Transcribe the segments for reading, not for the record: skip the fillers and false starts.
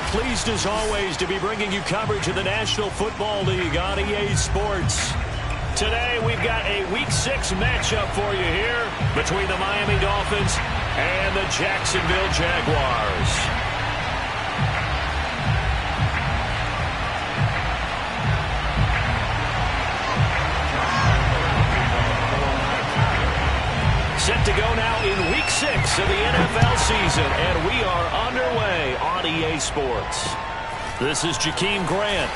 are pleased as always to be bringing you coverage of the National Football League on EA Sports. Today we've got a Week 6 matchup for you here between the Miami Dolphins and the Jacksonville Jaguars. Set to go now in Week 6 of the NFL season, and we are underway on EA Sports. This is Jakeem Grant.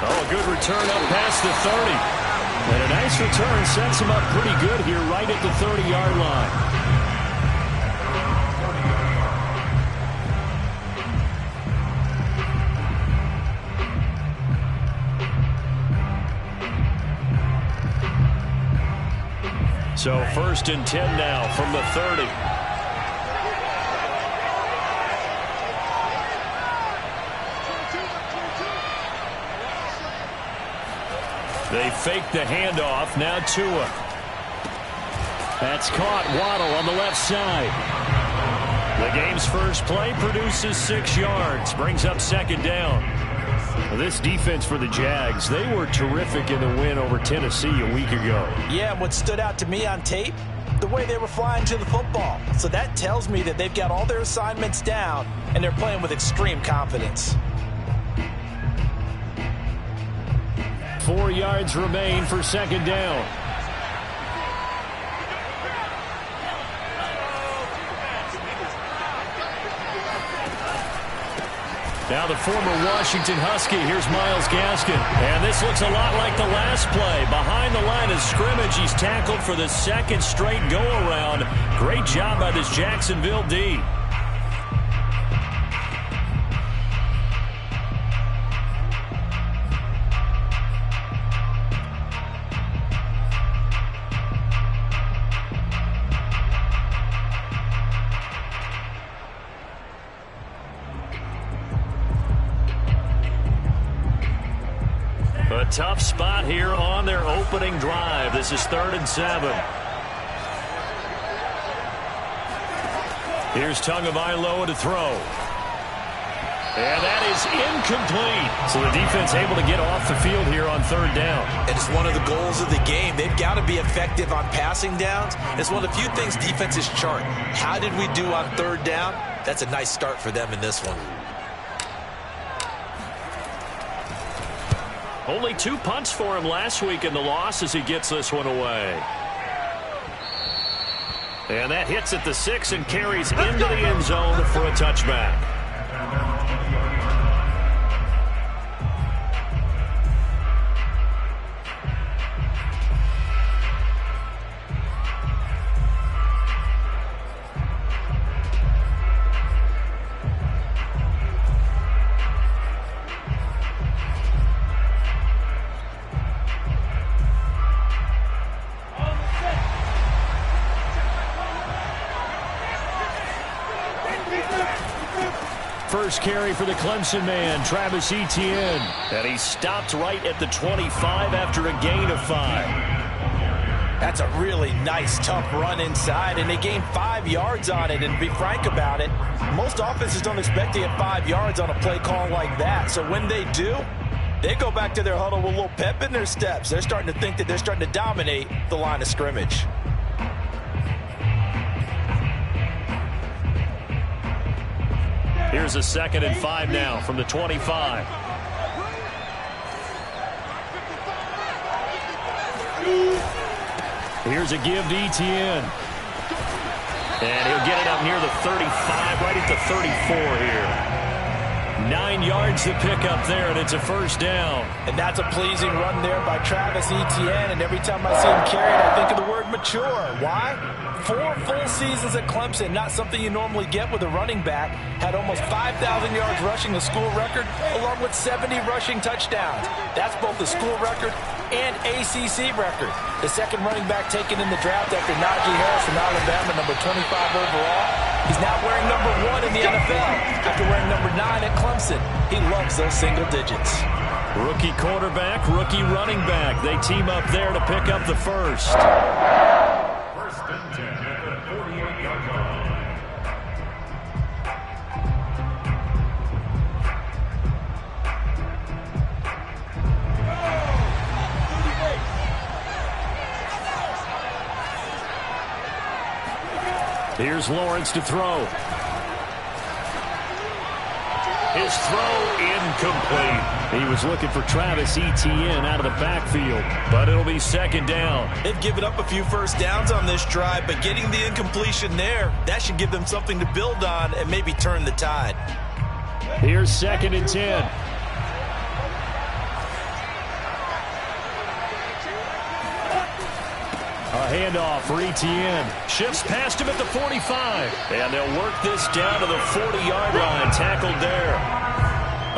Oh, a good return up past the 30. And a nice return sets him up pretty good here right at the 30-yard line. So 1st and 10 now from the 30. They fake the handoff. Now Tua. That's caught. Waddle on the left side. The game's first play produces 6 yards. Brings up 2nd down. This defense for the Jags, they were terrific in the win over Tennessee a week ago. Yeah, and what stood out to me on tape, the way they were flying to the football. So that tells me that they've got all their assignments down, and they're playing with extreme confidence. 4 yards remain for 2nd down. Now the former Washington Husky, here's Myles Gaskin. And this looks a lot like the last play. Behind the line of scrimmage, he's tackled for the 2nd straight go-around. Great job by this Jacksonville D. A tough spot here on their opening drive. This is 3rd and 7. Here's Tagovailoa to throw. And that is incomplete. So the defense able to get off the field here on 3rd down. And it's one of the goals of the game. They've got to be effective on passing downs. It's one of the few things defenses chart. How did we do on 3rd down? That's a nice start for them in this one. Only 2 punts for him last week in the loss as he gets this one away. And that hits at the 6 and carries into the end zone for a touchback. First carry for the Clemson man, Travis Etienne. And he stopped right at the 25 after a gain of 5. That's a really nice, tough run inside, and they gained 5 yards on it. And to be frank about it, most offenses don't expect to get 5 yards on a play call like that. So when they do, they go back to their huddle with a little pep in their steps. They're starting to think that they're starting to dominate the line of scrimmage. Here's a 2nd and 5 now from the 25. Here's a give to Etienne. And he'll get it up near the 35, right at the 34 here. 9 yards to pick up there, and it's a 1st down. And that's a pleasing run there by Travis Etienne, and every time I see him carry it, I think of the word mature. Why? 4 full seasons at Clemson, not something you normally get with a running back. Had almost 5,000 yards rushing, the school record, along with 70 rushing touchdowns. That's both the school record and ACC record. The 2nd running back taken in the draft after Najee Harris from Alabama, number 25 overall. He's now wearing number 1 in the NFL after wearing number 9 at Clemson. He loves those single digits. Rookie quarterback, rookie running back. They team up there to pick up the 1st. 1st and 10 at the 48-yard line. Here's Lawrence to throw. His throw incomplete. He was looking for Travis Etienne out of the backfield, but it'll be second down. They've given up a few first downs on this drive, but getting the incompletion there, that should give them something to build on and maybe turn the tide. Here's 2nd and 10. A handoff for Etienne. Shifts past him at the 45. And they'll work this down to the 40-yard line. Tackled there.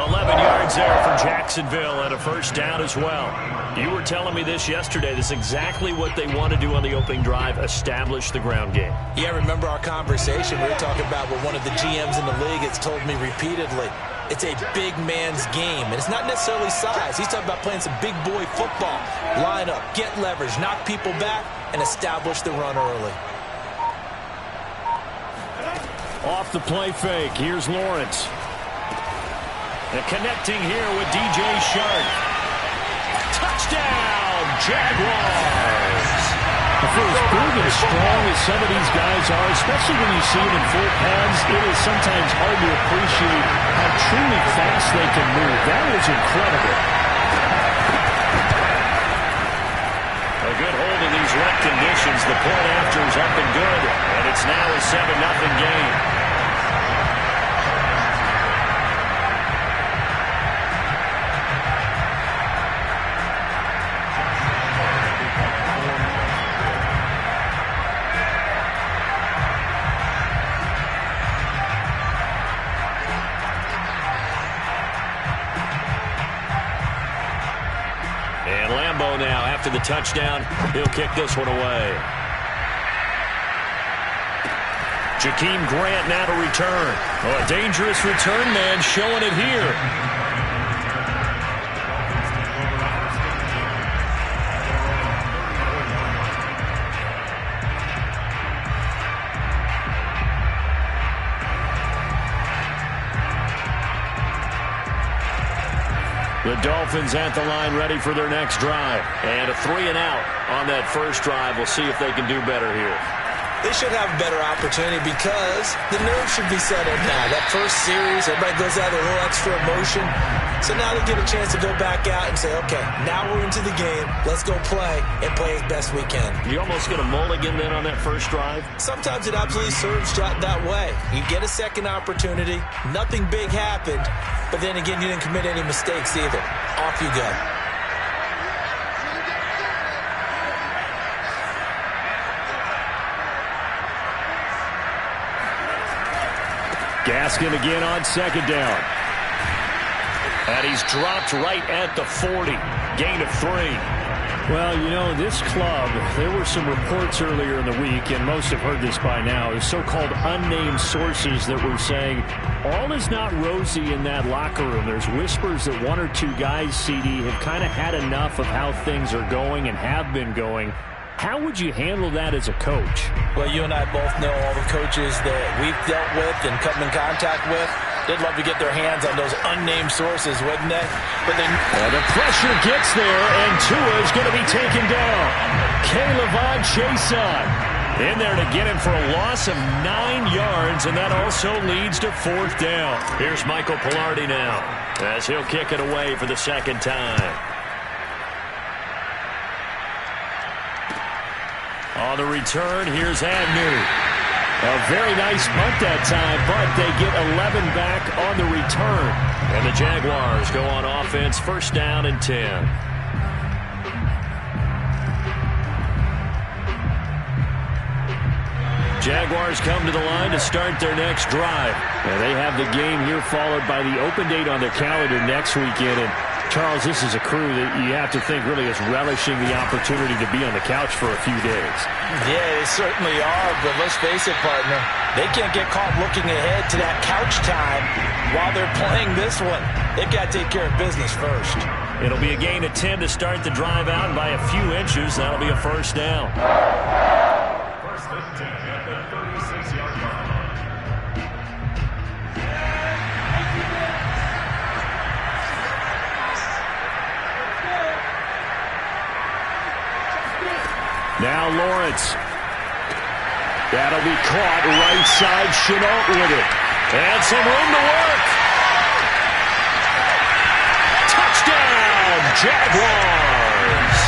11 yards there for Jacksonville and a first down as well. You were telling me this yesterday. This is exactly what they want to do on the opening drive, establish the ground game. Yeah, remember our conversation. We were talking about what one of the GMs in the league has told me repeatedly. It's a big man's game, and it's not necessarily size. He's talking about playing some big boy football. Line up, get leverage, knock people back, and establish the run early. Off the play fake, here's Lawrence. And connecting here with DJ Shark. Touchdown, Jaguars! For as big and strong as some of these guys are, especially when you see them in full pads, it is sometimes hard to appreciate how truly fast they can move. That was incredible. A good hold in these wet conditions. The point after is up and good, and it's now a 7-0 game. Now, after the touchdown, he'll kick this one away. Jakeem Grant now to return. Oh, a dangerous return man showing it here. The Dolphins at the line ready for their next drive. And a 3-and-out on that first drive. We'll see if they can do better here. They should have a better opportunity because the nerves should be settled now. That first series, everybody goes out with a little extra emotion. So now they get a chance to go back out and say, okay, now we're into the game. Let's go play and play as best we can. You almost get a mulligan then on that first drive? Sometimes it absolutely serves that way. You get a second opportunity. Nothing big happened. But then again, you didn't commit any mistakes either. Off you go. Gaskin again on second down. And he's dropped right at the 40. Gain of 3. Well, you know, this club, there were some reports earlier in the week, and most have heard this by now, is so-called unnamed sources that were saying all is not rosy in that locker room. There's whispers that one or two guys, CD, have kind of had enough of how things are going and have been going. How would you handle that as a coach? Well, you and I both know all the coaches that we've dealt with and come in contact with. They'd love to get their hands on those unnamed sources, wouldn't they? But the pressure gets there, and Tua is going to be taken down. K'Lavon Chaisson in there to get him for a loss of 9 yards, and that also leads to 4th down. Here's Michael Pilardi now as he'll kick it away for the second time. On the return, here's Agnew. A very nice punt that time, but they get 11 back on the return. And the Jaguars go on offense, first down and 10. Jaguars come to the line to start their next drive. And they have the game here followed by the open date on their calendar next weekend. And Charles, this is a crew that you have to think really is relishing the opportunity to be on the couch for a few days. Yeah, they certainly are, but let's face it, partner. They can't get caught looking ahead to that couch time while they're playing this one. They've got to take care of business first. It'll be a gain of 10 to start the drive out, and by a few inches, that'll be a first down. First and 10 at the 36-yard line. Now Lawrence. That'll be caught right side. Chenault with it. And some room to work. Touchdown, Jaguars.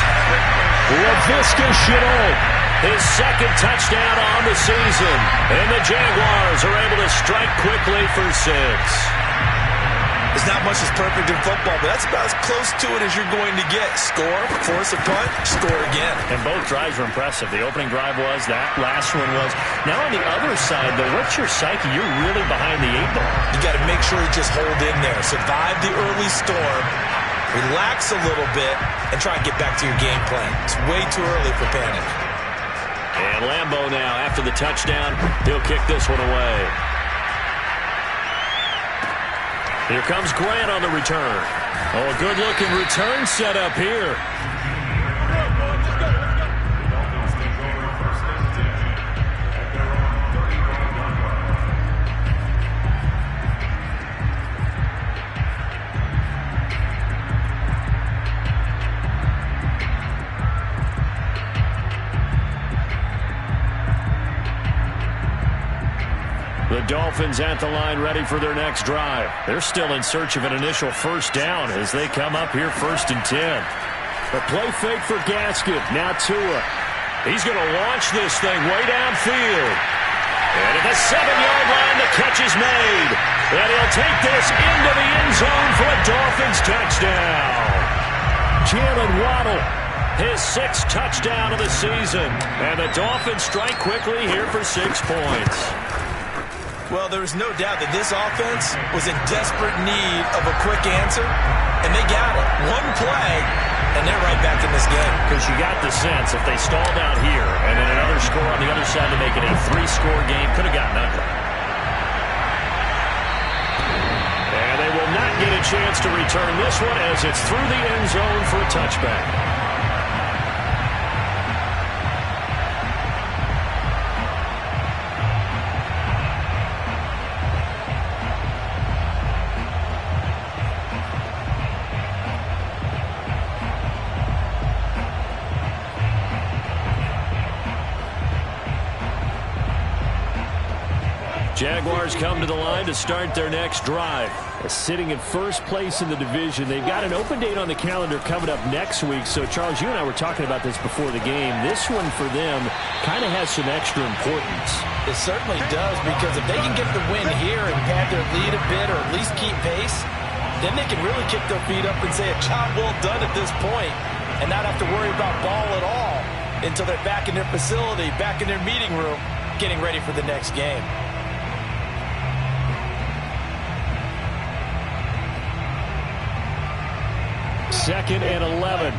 LaVisca Chenault, his second touchdown on the season. And the Jaguars are able to strike quickly for 6. There's not much that's perfect in football, but that's about as close to it as you're going to get. Score, force a punt, score again. And both drives were impressive. The opening drive was, that last one was. Now on the other side, though, what's your psyche? You're really behind the 8 ball. You got to make sure you just hold in there. Survive the early storm, relax a little bit, and try and get back to your game plan. It's way too early for panic. And Lambeau now, after the touchdown, he'll kick this one away. Here comes Grant on the return. Oh, a good-looking return set up here. The Dolphins at the line ready for their next drive. They're still in search of an initial first down as they come up here 1st and 10. The play fake for Gaskin. Now Tua. He's going to launch this thing way downfield. And at the 7-yard line, the catch is made. And he'll take this into the end zone for a Dolphins touchdown. Jalen Waddle, his 6th touchdown of the season. And the Dolphins strike quickly here for 6 points. Well, there's no doubt that this offense was in desperate need of a quick answer, and they got it. One play, and they're right back in this game. Because you got the sense if they stalled out here and then another score on the other side to make it a 3-score game, could have gotten under. And they will not get a chance to return this one as it's through the end zone for a touchback. Jaguars come to the line to start their next drive. Sitting in first place in the division. They've got an open date on the calendar coming up next week. So, Charles, you and I were talking about this before the game. This one for them kind of has some extra importance. It certainly does, because if they can get the win here and pad their lead a bit or at least keep pace, then they can really kick their feet up and say a job well done at this point and not have to worry about ball at all until they're back in their facility, back in their meeting room, getting ready for the next game. 2nd and 11.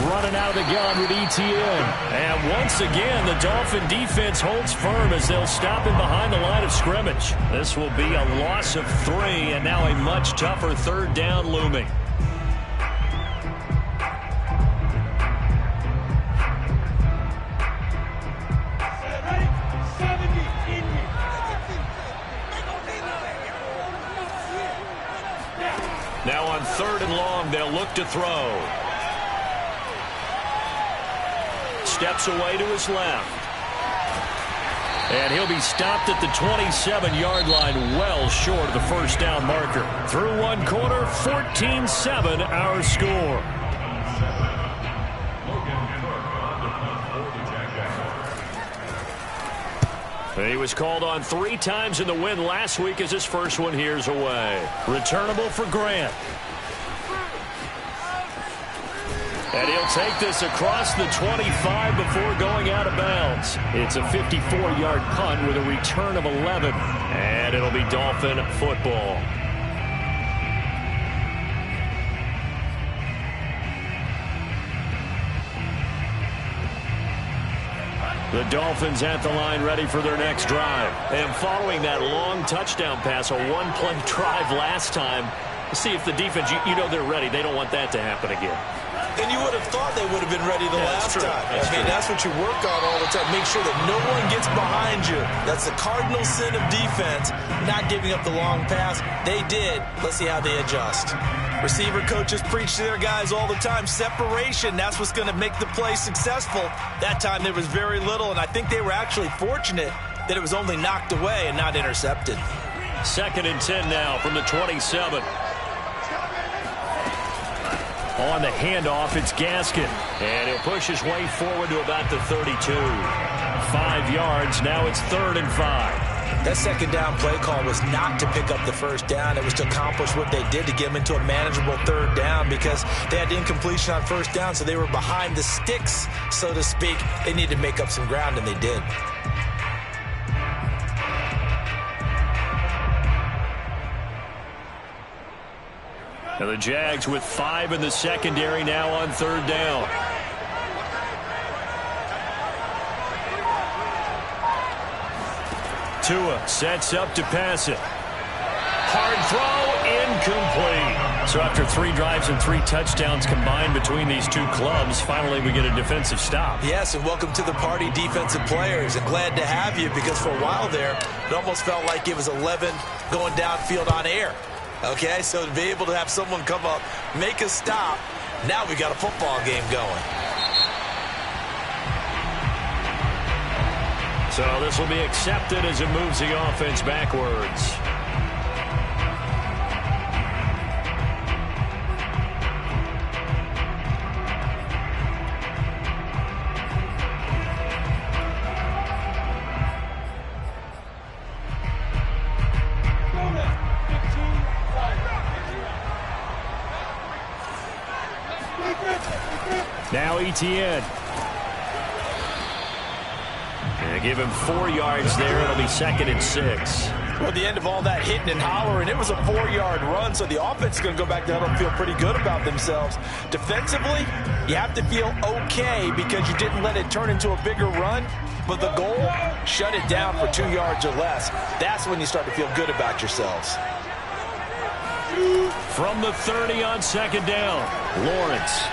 Running out of the gun with Etienne. And once again, the Dolphin defense holds firm as they'll stop him behind the line of scrimmage. This will be a loss of 3, and now a much tougher 3rd down looming. Now on 3rd and long, they'll look to throw. Steps away to his left. And he'll be stopped at the 27-yard line, well short of the first down marker. Through one quarter, 14-7 our score. He was called on 3 times in the win last week as his first one here's away. Returnable for Grant. And he'll take this across the 25 before going out of bounds. It's a 54-yard punt with a return of 11. And it'll be Dolphin football. The Dolphins at the line ready for their next drive. And following that long touchdown pass, a one-play drive last time, see if the defense, you know they're ready. They don't want that to happen again. And you would have thought they would have been ready the last time. That's what you work on all the time. Make sure that no one gets behind you. That's the cardinal sin of defense, not giving up the long pass. They did. Let's see how they adjust. Receiver coaches preach to their guys all the time. Separation, that's what's going to make the play successful. That time there was very little, and I think they were actually fortunate that it was only knocked away and not intercepted. 2nd and 10 now from the 27. On the handoff, it's Gaskin. And he'll push his way forward to about the 32. 5 yards. Now it's 3rd and 5. That second down play call was not to pick up the first down. It was to accomplish what they did to get them into a manageable 3rd down because they had incompletion on 1st down, so they were behind the sticks, so to speak. They needed to make up some ground, and they did. And the Jags with 5 in the secondary now on 3rd down. Tua sets up to pass it. Hard throw, incomplete. So after 3 drives and 3 touchdowns combined between these two clubs, finally we get a defensive stop. Yes, and welcome to the party, defensive players. And glad to have you because for a while there, it almost felt like it was 11 going downfield on air. Okay, so to be able to have someone come up, make a stop, now we got a football game going. So this will be accepted as it moves the offense backwards. Now Etienne. And give him 4 yards there. It'll be 2nd and 6. Well, at the end of all that hitting and hollering, it was a 4-yard run, so the offense is going to go back down and feel pretty good about themselves. Defensively, you have to feel okay because you didn't let it turn into a bigger run, but the goal, shut it down for 2 yards or less. That's when you start to feel good about yourselves. From the 30 on 2nd down, Lawrence.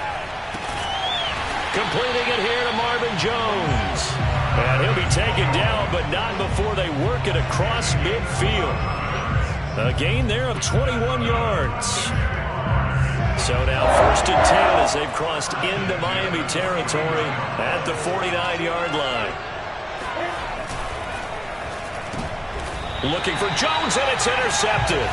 Completing it here to Marvin Jones. And he'll be taken down, but not before they work it across midfield. A gain there of 21 yards. So now 1st and 10 as they've crossed into Miami territory at the 49-yard line. Looking for Jones, and it's intercepted.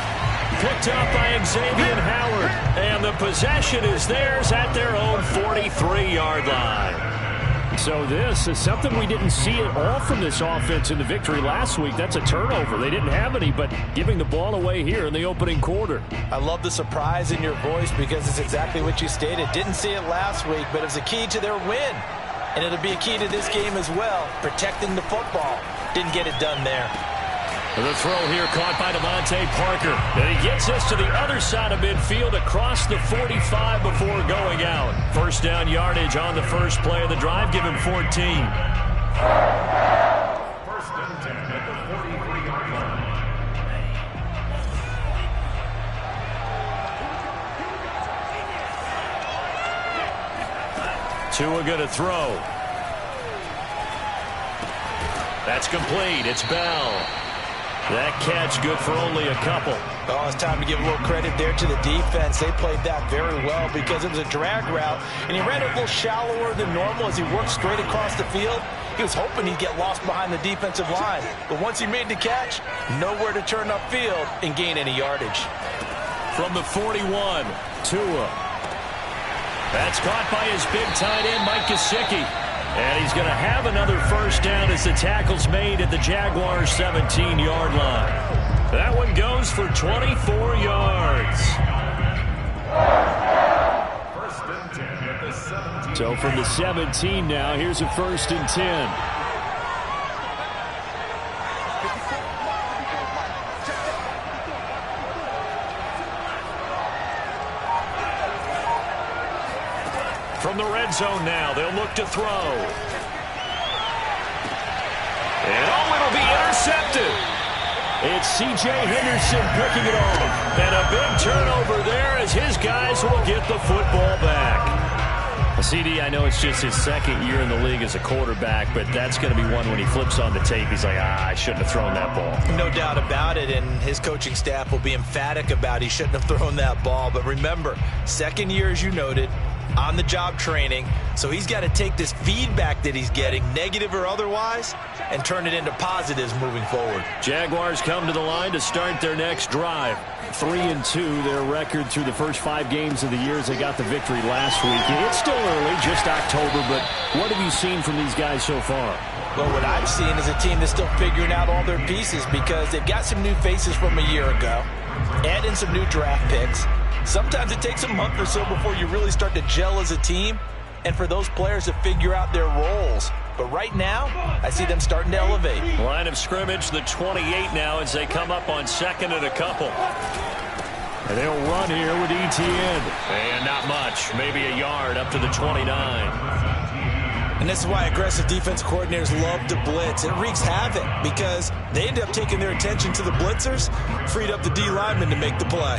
Picked up by Xavier Howard, and the possession is theirs at their own 43-yard line. So this is something we didn't see at all from this offense in the victory last week. That's a turnover. They didn't have any, but giving the ball away here in the opening quarter. I love the surprise in your voice because it's exactly what you stated. Didn't see it last week, but it was a key to their win. And it'll be a key to this game as well, protecting the football. Didn't get it done there. The throw here caught by Devontae Parker. And he gets us to the other side of midfield across the 45 before going out. 1st down yardage on the first play of the drive. Give him 14. 1st and 10 at the 43-yard line. Tua going to throw. That's complete. It's Bell. That catch good for only a couple. Oh, it's time to give a little credit there to the defense. They played that very well because it was a drag route, and he ran it a little shallower than normal as he worked straight across the field. He was hoping he'd get lost behind the defensive line, but once he made the catch, nowhere to turn upfield and gain any yardage. From the 41, Tua. That's caught by his big tight end, Mike Gesicki. And he's going to have another 1st down as the tackle's made at the Jaguars' 17-yard line. That one goes for 24 yards. 1st and 10 at the 17. So from the 17 now, here's a 1st and 10. From the red zone now, they'll look to throw. And it'll be intercepted. It's C.J. Henderson picking it off. And a big turnover there as his guys will get the football back. CD, I know it's just his second year in the league as a quarterback, but that's going to be one when he flips on the tape. He's like, I shouldn't have thrown that ball. No doubt about it, and his coaching staff will be emphatic about he shouldn't have thrown that ball. But remember, second year, as you noted, on-the-job training, so he's got to take this feedback that he's getting, negative or otherwise, and turn it into positives moving forward. Jaguars come to the line to start their next drive. 3-2, their record through the first 5 games of the year as they got the victory last week. It's still early, just October, but what have you seen from these guys so far? Well, what I've seen is a team that's still figuring out all their pieces because they've got some new faces from a year ago, add in some new draft picks. Sometimes it takes a month or so before you really start to gel as a team and for those players to figure out their roles. But right now, I see them starting to elevate. Line of scrimmage, the 28 now as they come up on second and a couple. And they'll run here with ETN. And not much, maybe a yard up to the 29. And this is why aggressive defense coordinators love to blitz. It wreaks havoc because they end up taking their attention to the blitzers, freed up the D lineman to make the play.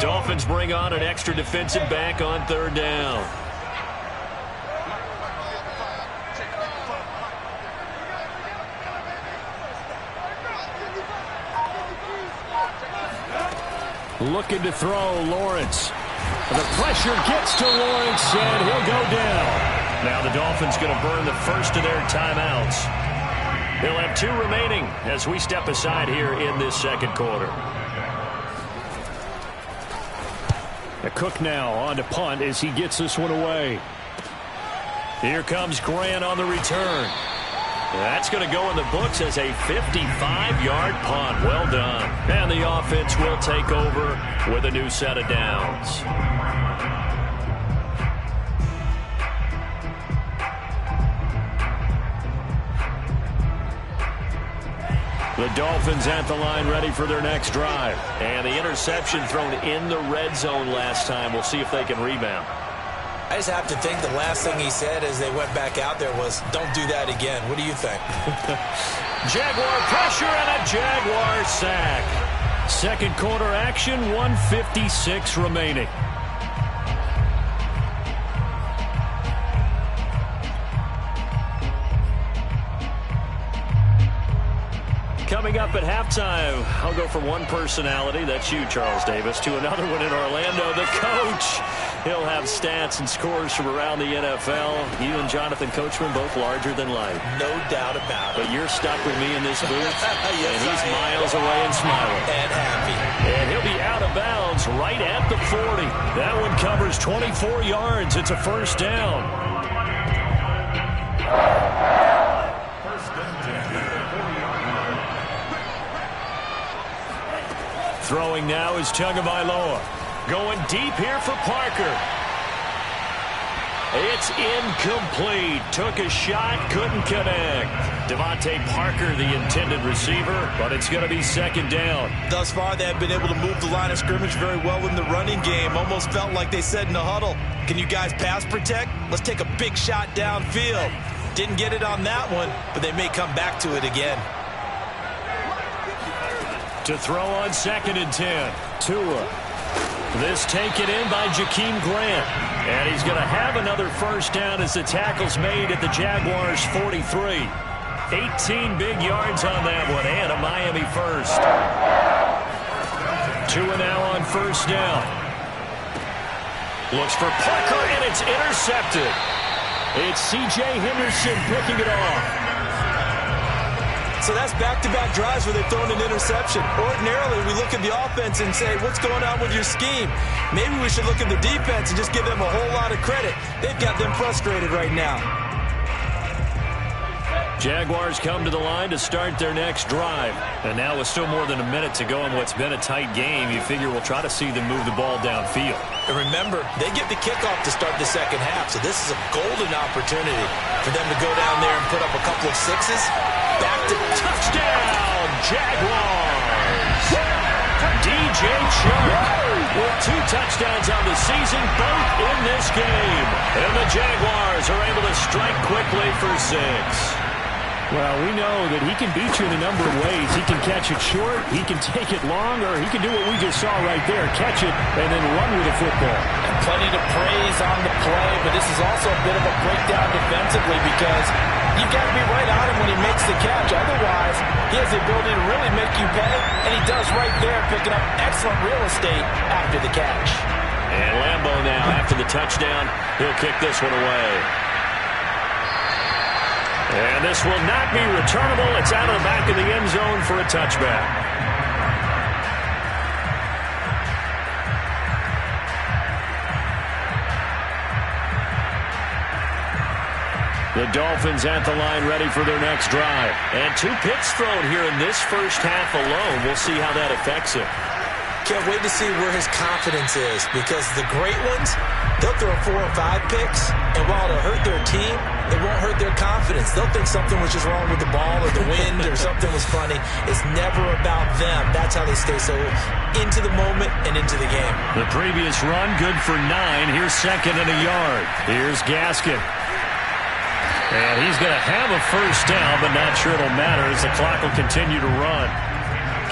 Dolphins bring on an extra defensive back on third down. Looking to throw, Lawrence. The pressure gets to Lawrence, and he'll go down. Now the Dolphins going to burn the first of their timeouts. They'll have 2 remaining as we step aside here in this second quarter. Cook now on to punt as he gets this one away. Here comes Grant on the return. That's going to go in the books as a 55-yard punt. Well done. And the offense will take over with a new set of downs. The Dolphins at the line ready for their next drive. And the interception thrown in the red zone last time. We'll see if they can rebound. I just have to think the last thing he said as they went back out there was, don't do that again. What do you think? Jaguar pressure and a Jaguar sack. Second quarter action, 1:56 remaining. Coming up at halftime, I'll go from one personality, that's you, Charles Davis, to another one in Orlando, the coach. He'll have stats and scores from around the NFL. You and Jonathan Coachman both larger than life. No doubt about it. But you're stuck with me in this booth, Yes, and he's miles away and smiling. And happy. And he'll be out of bounds right at the 40. That one covers 24 yards. It's a first down. Throwing now is Tagovailoa. Going deep here for Parker. It's incomplete. Took a shot, couldn't connect. Devontae Parker, the intended receiver, but it's going to be second down. Thus far, they have been able to move the line of scrimmage very well in the running game. Almost felt like they said in the huddle, can you guys pass protect? Let's take a big shot downfield. Didn't get it on that one, but they may come back to it again. To throw on second and 10. Tua. This taken in by Jakeem Grant. And he's going to have another first down as the tackle's made at the Jaguars' 43. 18 big yards on that one, and a Miami first. Tua now on first down. Looks for Parker, and it's intercepted. It's C.J. Henderson picking it off. So that's back-to-back drives where they've thrown an interception. Ordinarily, we look at the offense and say, what's going on with your scheme? Maybe we should look at the defense and just give them a whole lot of credit. They've got them frustrated right now. Jaguars come to the line to start their next drive. And now with still more than a minute to go in what's been a tight game, you figure we'll try to see them move the ball downfield. And remember, they get the kickoff to start the second half, so this is a golden opportunity for them to go down there and put up a couple of sixes. Back to touchdown, Jaguars! DJ Chark with 2 touchdowns on the season, both in this game. And the Jaguars are able to strike quickly for 6. Well, we know that he can beat you in a number of ways. He can catch it short, he can take it long, or he can do what we just saw right there, catch it and then run with the football. And plenty to praise on the play, but this is also a bit of a breakdown defensively because you've got to be right on him when he makes the catch. Otherwise, he has the ability to really make you pay, and he does right there, picking up excellent real estate after the catch. And Lambo now, after the touchdown, he'll kick this one away. And this will not be returnable. It's out of the back of the end zone for a touchback. The Dolphins at the line ready for their next drive. And 2 picks thrown here in this first half alone. We'll see how that affects him. Can't wait to see where his confidence is because the great ones, they'll throw 4 or 5 picks, and while it'll hurt their team, it won't hurt their confidence. They'll think something was just wrong with the ball or the wind or something was funny. It's never about them. That's how they stay so into the moment and into the game. The previous run, good for 9. Here's 2nd and a yard. Here's Gaskin. And he's going to have a first down, but not sure it'll matter as the clock will continue to run.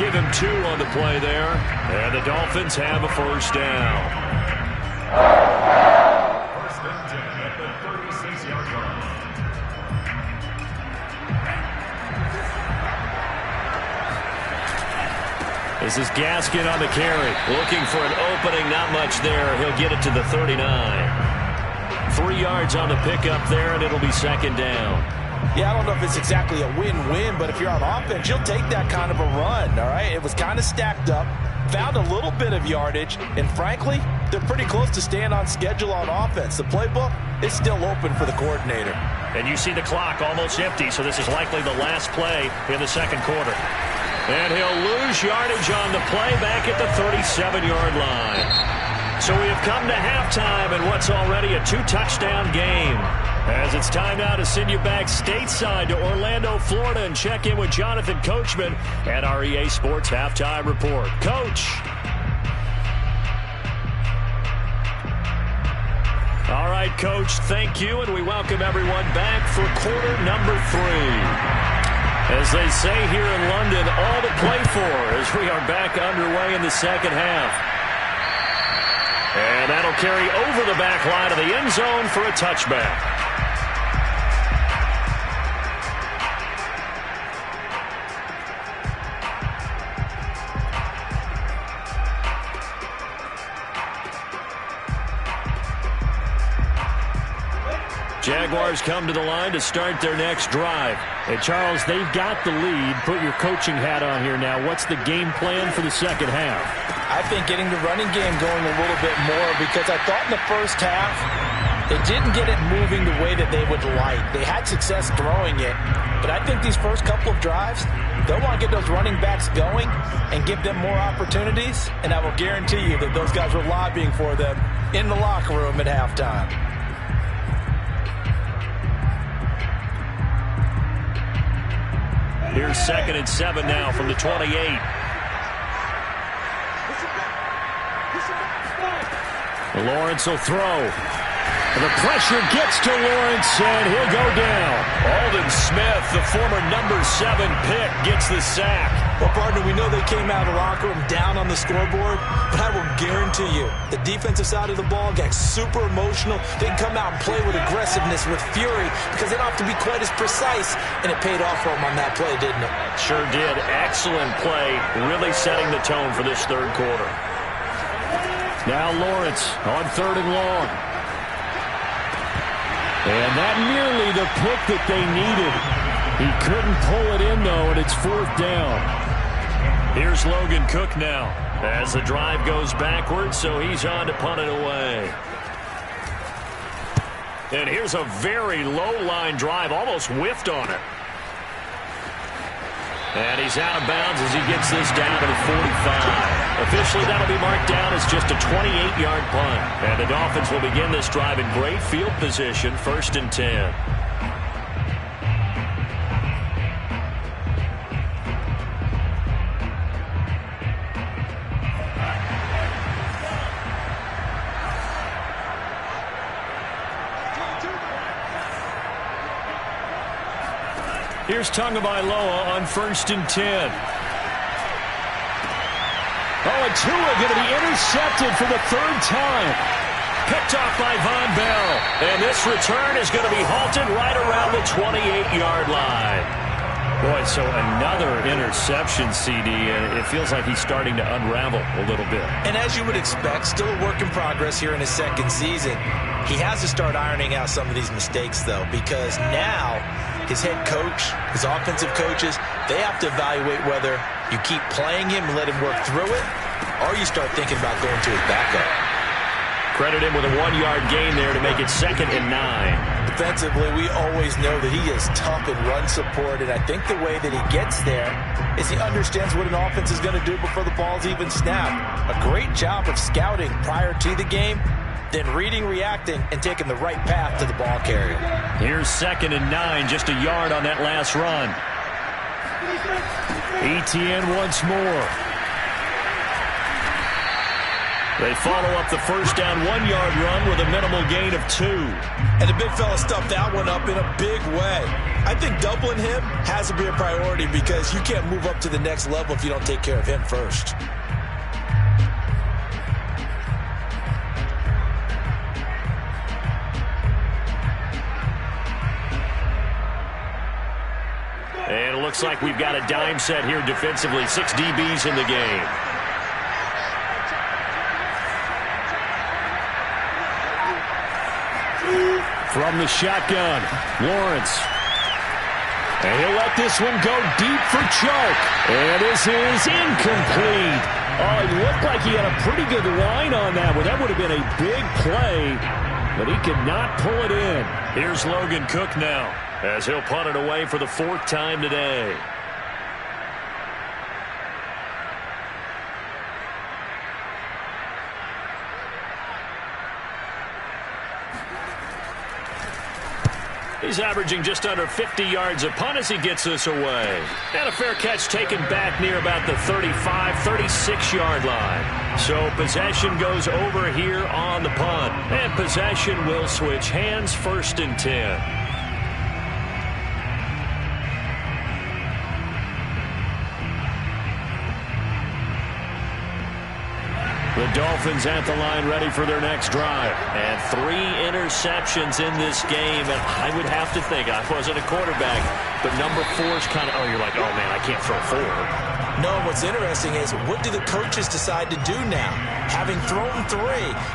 Give him 2 on the play there. And the Dolphins have a first down. First and 10 at the 36-yard line. This is Gaskin on the carry. Looking for an opening, not much there. He'll get it to the 39. 3 yards on the pickup there, and it'll be 2nd down. Yeah, I don't know if it's exactly a win-win, but if you're on offense, you'll take that kind of a run, all right? It was kind of stacked up, found a little bit of yardage, and frankly, they're pretty close to staying on schedule on offense. The playbook is still open for the coordinator. And you see the clock almost empty, so this is likely the last play in the second quarter. And he'll lose yardage on the play back at the 37-yard line. So we have come to halftime in what's already a 2-touchdown game. As it's time now to send you back stateside to Orlando, Florida, and check in with Jonathan Coachman at our EA Sports Halftime Report. Coach. All right, Coach, thank you, and we welcome everyone back for quarter number 3. As they say here in London, all to play for as we are back underway in the second half. And that'll carry over the back line of the end zone for a touchback. Jaguars come to the line to start their next drive. And Charles, they've got the lead. Put your coaching hat on here now. What's the game plan for the second half? I think getting the running game going a little bit more because I thought in the first half they didn't get it moving the way that they would like. They had success throwing it, but I think these first couple of drives, they'll want to get those running backs going and give them more opportunities, and I will guarantee you that those guys were lobbying for them in the locker room at halftime. Here's 2nd and 7 now from the 28. Lawrence will throw. The pressure gets to Lawrence, and he'll go down. Aldon Smith, the former number 7 pick, gets the sack. Well, partner, we know they came out of the locker room down on the scoreboard, but I will guarantee you the defensive side of the ball got super emotional. They can come out and play with aggressiveness, with fury, because they don't have to be quite as precise, and it paid off for them on that play, didn't it? Sure did. Excellent play, really setting the tone for this third quarter. Now Lawrence on 3rd and long. And not nearly the pick that they needed. He couldn't pull it in, though, and it's 4th down. Here's Logan Cook now as the drive goes backwards, so he's on to punt it away. And here's a very low-line drive, almost whiffed on it. And he's out of bounds as he gets this down to the 45. Officially, that'll be marked down as just a 28-yard punt. And the Dolphins will begin this drive in great field position, 1st and 10. Here's Tagovailoa on 1st and 10. Oh, and Tua going to be intercepted for the 3rd time. Picked off by Von Bell. And this return is going to be halted right around the 28-yard line. Boy, so another interception, CD, and it feels like he's starting to unravel a little bit. And as you would expect, still a work in progress here in his 2nd season. He has to start ironing out some of these mistakes, though, because now his head coach, his offensive coaches, they have to evaluate whether you keep playing him and let him work through it, or you start thinking about going to his backup. Credit him with a 1-yard gain there to make it 2nd and 9. Defensively, we always know that he is tough in run support, and I think the way that he gets there is he understands what an offense is going to do before the ball's even snapped. A great job of scouting prior to the game, then reading, reacting, and taking the right path to the ball carrier. Here's 2nd and 9, just a yard on that last run. ETN once more. They follow up the 1st down 1-yard run with a minimal gain of 2. And the big fella stuffed that one up in a big way. I think doubling him has to be a priority because you can't move up to the next level if you don't take care of him first. And it looks like we've got a dime set here defensively. 6 DBs in the game. From the shotgun, Lawrence. And he'll let this one go deep for choke. And this is incomplete. Oh, it looked like he had a pretty good line on that one. That would have been a big play, but he could not pull it in. Here's Logan Cook now, as he'll punt it away for the 4th time today. He's averaging just under 50 yards a punt as he gets this away. And a fair catch taken back near about the 35, 36-yard line. So possession goes over here on the punt. And possession will switch hands, 1st and 10. The Dolphins at the line ready for their next drive. And 3 interceptions in this game. And I would have to think, I wasn't a quarterback, but number 4 is kind of, oh, you're like, oh, man, I can't throw 4. No, what's interesting is what do the coaches decide to do now? Having thrown 3,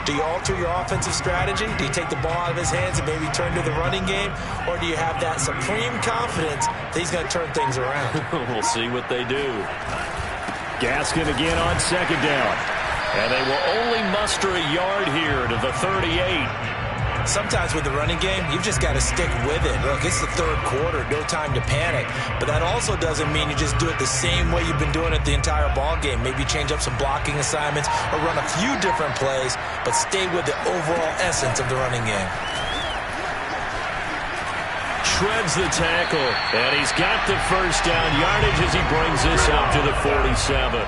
do you alter your offensive strategy? Do you take the ball out of his hands and maybe turn to the running game? Or do you have that supreme confidence that he's going to turn things around? We'll see what they do. Gaskin again on 2nd down. And they will only muster a yard here to the 38. Sometimes with the running game, you've just got to stick with it. Look, it's the 3rd quarter, no time to panic. But that also doesn't mean you just do it the same way you've been doing it the entire ball game. Maybe change up some blocking assignments or run a few different plays, but stay with the overall essence of the running game. Shreds the tackle, and he's got the 1st down yardage as he brings this up to the 47.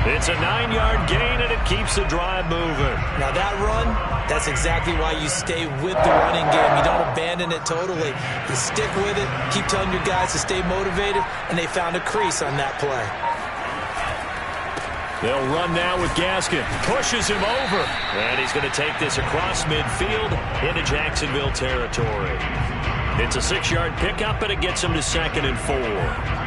It's a 9-yard gain, and it keeps the drive moving. Now that run, that's exactly why you stay with the running game. You don't abandon it totally. You stick with it, keep telling your guys to stay motivated, and they found a crease on that play. They'll run now with Gaskin. Pushes him over. And he's going to take this across midfield into Jacksonville territory. It's a 6-yard pickup, and it gets him to 2nd and 4.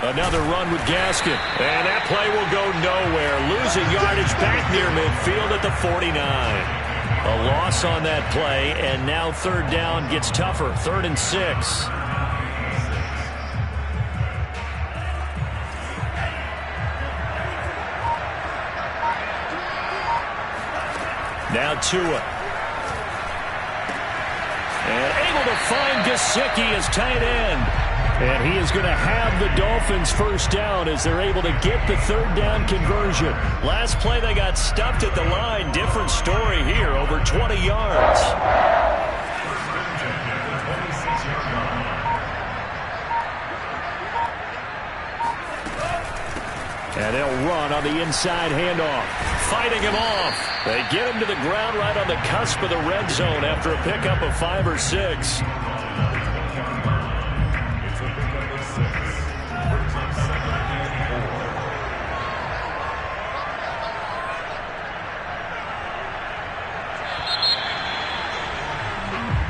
Another run with Gaskin. And that play will go nowhere. Losing yardage back near midfield at the 49. A loss on that play, and now 3rd down gets tougher. 3rd and 6. Now Tua. And able to find Gesicki as tight end. And he is going to have the Dolphins 1st down as they're able to get the 3rd down conversion. Last play they got stuffed at the line. Different story here, over 20 yards. And they'll run on the inside handoff. fighting him off. They get him to the ground right on the cusp of the red zone after a pickup of 5 or 6.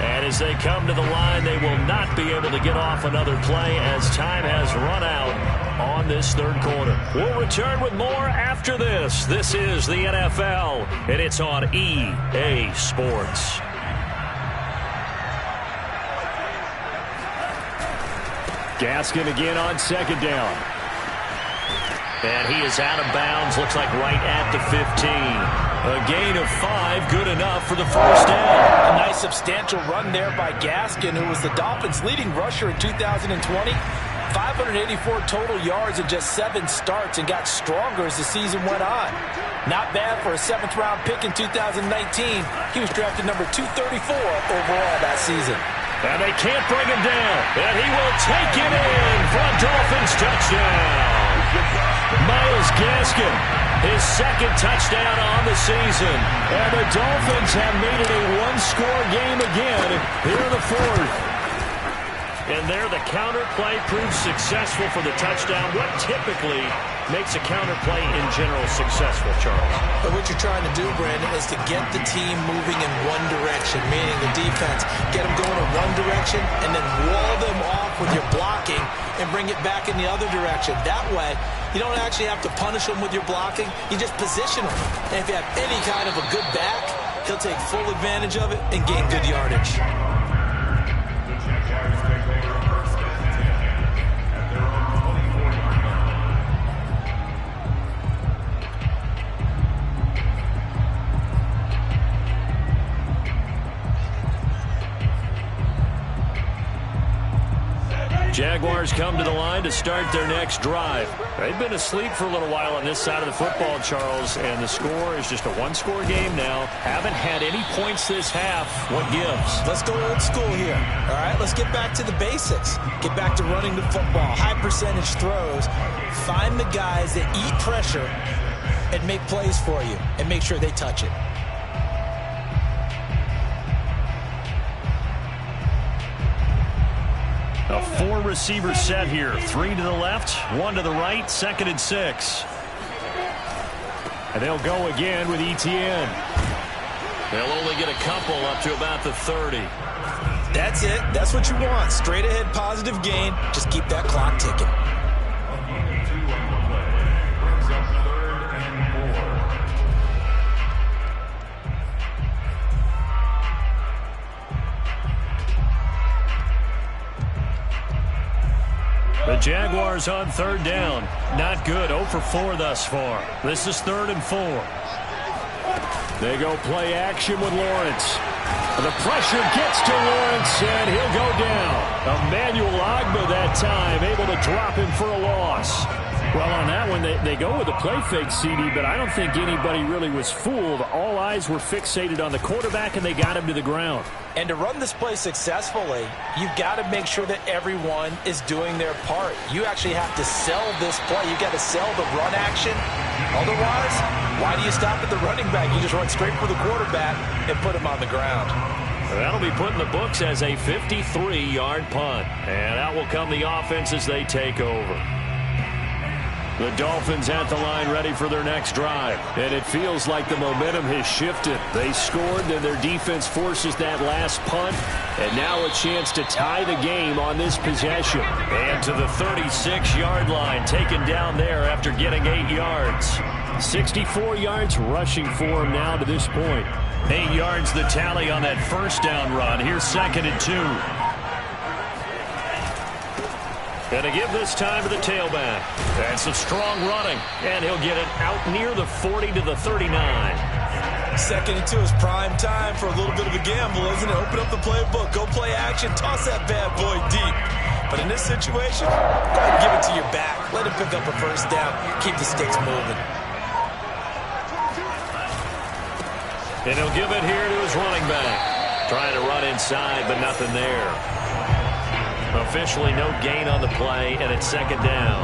And as they come to the line, they will not be able to get off another play as time has run out on this third quarter. We'll return with more after this. This is the NFL, and it's on EA Sports. Gaskin again on second down. And he is out of bounds, looks like right at the 15. A gain of 5, good enough for the first down. A nice substantial run there by Gaskin, who was the Dolphins' leading rusher in 2020. 584 total yards in just 7 starts and got stronger as the season went on. Not bad for a 7th-round pick in 2019. He was drafted number 234 overall that season. And they can't bring him down. And he will take it in for a Dolphins touchdown. Myles Gaskin, his second touchdown on the season. And the Dolphins have made it a one-score game again here in the fourth. And there the counter play proves successful for the touchdown. What typically makes a counter play in general successful, Charles? But what you're trying to do, Brandon, is to get the team moving in one direction, meaning the defense, get them going in one direction and then wall them off with your blocking and bring it back in the other direction. That way, you don't actually have to punish them with your blocking. You just position them. And if you have any kind of a good back, he'll take full advantage of it and gain good yardage. Jaguars come to the line to start their next drive. They've been asleep for a little while on this side of the football, Charles, and the score is just a one-score game now. Haven't had any points this half. What gives? Let's go old school here. All right, let's get back to the basics. Get back to running the football, high percentage throws. Find the guys that eat pressure and make plays for you and make sure they touch it. A 4-receiver set here. 3 to the left, 1 to the right, 2nd and 6. And they'll go again with Etienne. They'll only get a couple up to about the 30. That's it. That's what you want. Straight ahead positive gain. Just keep that clock ticking. The Jaguars on third down. Not good. 0 for 4 thus far. This is 3rd and 4. They go play action with Lawrence. The pressure gets to Lawrence, and he'll go down. Emmanuel Ogbah that time, able to drop him for a loss. Well, on that one, they go with the play fake, CD, but I don't think anybody really was fooled. All eyes were fixated on the quarterback, and they got him to the ground. And to run this play successfully, you've got to make sure that everyone is doing their part. You actually have to sell this play. You've got to sell the run action. Otherwise, why do you stop at the running back? You just run straight for the quarterback and put him on the ground. That'll be put in the books as a 53-yard punt. And out will come the offense as they take over. The Dolphins at the line ready for their next drive. And it feels like the momentum has shifted. They scored, then their defense forces that last punt. And now a chance to tie the game on this possession. And to the 36-yard line, taken down there after getting 8 yards. 64 yards rushing for him now to this point. 8 yards the tally on that first down run. Here's 2nd and 2. And to give this time to the tailback. And some strong running. And he'll get it out near the 40 to the 39. 2nd and 2 is prime time for a little bit of a gamble, isn't it? Open up the playbook. Go play action. Toss that bad boy deep. But in this situation, go ahead and give it to your back. Let him pick up a first down. Keep the sticks moving. And he'll give it here to his running back. Trying to run inside, but nothing there. Officially no gain on the play, and it's 2nd down.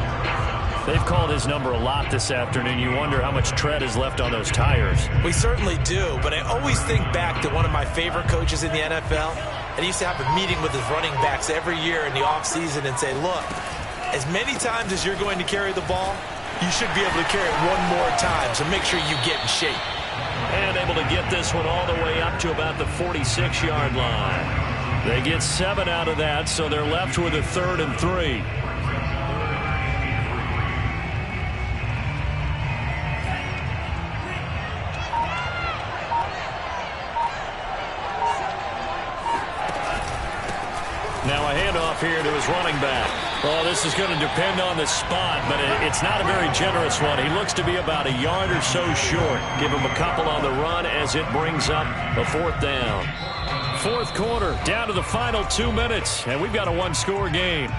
They've called his number a lot this afternoon. You wonder how much tread is left on those tires. We certainly do, but I always think back to one of my favorite coaches in the NFL. And he used to have a meeting with his running backs every year in the offseason and say, look, as many times as you're going to carry the ball, you should be able to carry it one more time, so make sure you get in shape. And able to get this one all the way up to about the 46-yard line. They get 7 out of that, so they're left with a 3rd and 3. Now a handoff here to his running back. Well, this is going to depend on the spot, but it's not a very generous one. He looks to be about a yard or so short. Give him a couple on the run as it brings up a 4th down. 4th quarter, down to the final 2 minutes, and we've got a 1-score game.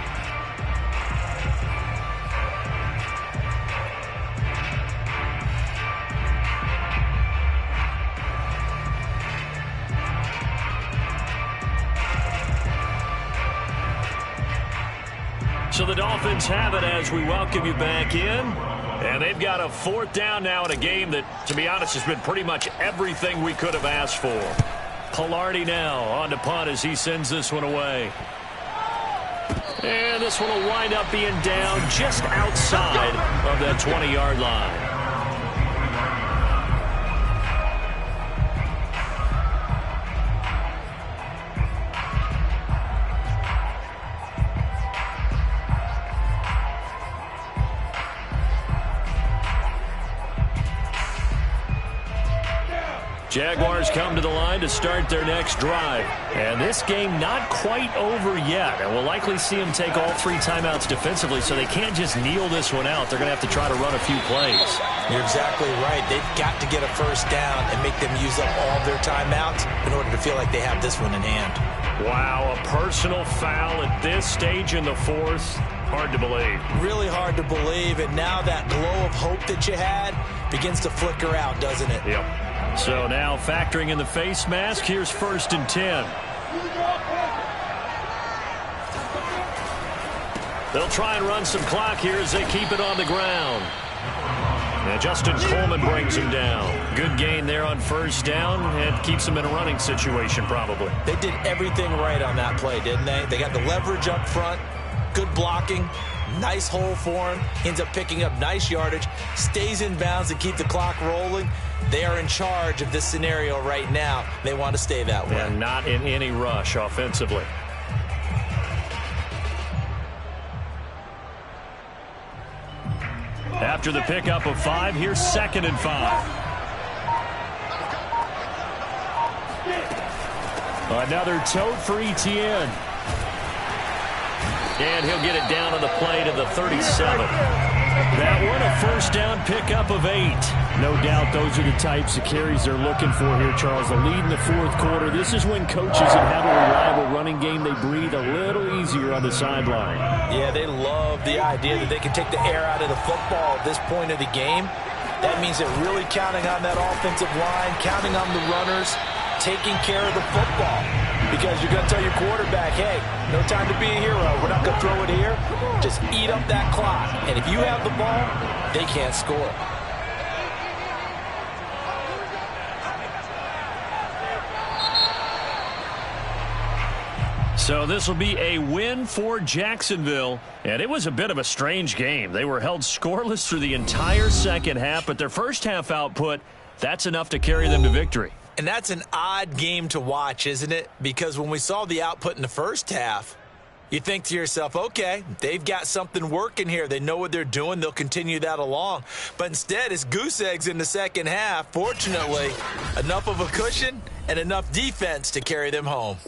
So the Dolphins have it as we welcome you back in. And they've got a 4th down now in a game that, to be honest, has been pretty much everything we could have asked for. Pilardi now on to punt as he sends this one away. And this one will wind up being down just outside of that 20-yard line. Jaguars come to the line to start their next drive. And this game not quite over yet. And we'll likely see them take all 3 timeouts defensively, so they can't just kneel this one out. They're going to have to try to run a few plays. You're exactly right. They've got to get a 1st down and make them use up all their timeouts in order to feel like they have this one in hand. Wow, a personal foul at this stage in the 4th. Hard to believe. Really hard to believe. And now that glow of hope that you had begins to flicker out, doesn't it? Yep. So now factoring in the face mask, here's 1st and 10. They'll try and run some clock here as they keep it on the ground. And Justin Coleman brings him down. Good gain there on 1st down and keeps them in a running situation probably. They did everything right on that play, didn't they? They got the leverage up front, good blocking, nice hole for him. Ends up picking up nice yardage, stays in bounds to keep the clock rolling. They are in charge of this scenario right now. They want to stay that way. And not in any rush offensively. After the pickup of 5, here's 2nd and 5. Another tote for Etienne. And he'll get it down on the play to the 37. That one, a 1st down pickup of 8. No doubt those are the types of carries they're looking for here, Charles. The lead in the 4th quarter. This is when coaches that have a reliable running game, they breathe a little easier on the sideline. Yeah, they love the idea that they can take the air out of the football at this point of the game. That means they're really counting on that offensive line, counting on the runners, taking care of the football. Because you're going to tell your quarterback, hey, no time to be a hero. We're not going to throw it here. Just eat up that clock. And if you have the ball, they can't score. So this will be a win for Jacksonville. And it was a bit of a strange game. They were held scoreless through the entire second half, but their first half output, that's enough to carry them to victory. And that's an odd game to watch, isn't it? Because when we saw the output in the first half, you think to yourself, okay, they've got something working here. They know what they're doing. They'll continue that along. But instead, it's goose eggs in the second half. Fortunately, enough of a cushion and enough defense to carry them home.